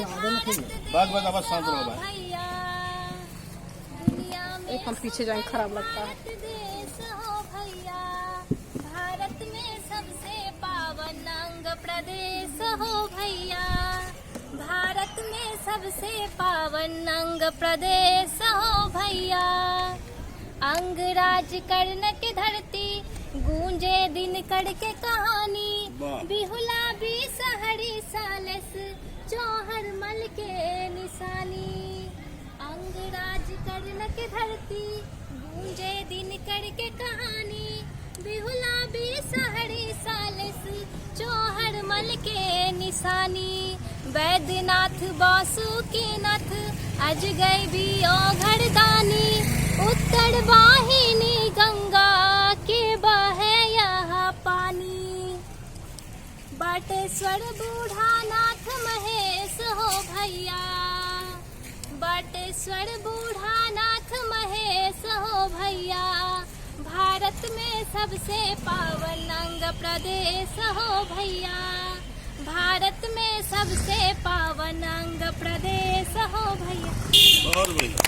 बस बस आवाज शांत रहो भाई। एक हम पीछे जाएं, खराब लगता है। भारत में सबसे पावन अंग प्रदेश हो भैया, भारत में सबसे पावन अंग प्रदेश हो भैया। अंगराज कर्ण के धरती गूंजे दिन कड़ के कहानी, बिहुला भी सहरी सालस चौहर मल के निशानी। अंगराज कर्ण के धरती गूंजे दिन कड़ के कहानी, बिहुला भी सहरी सालस चौहर मल के निशानी। वैद्यनाथ बासुकीनाथ अज गए भी ओघड़ दानी, उत्तर वाहिनी गंगा के बहे यहाँ पानी। बाटेश्वर बूढ़ा नाथ महेश हो भैया, बाटेश्वर बूढ़ा नाथ महेश हो भैया। भारत में सबसे पावन अंग प्रदेश हो भैया, भारत में सबसे पावन अंग प्रदेश हो भैया। और भैया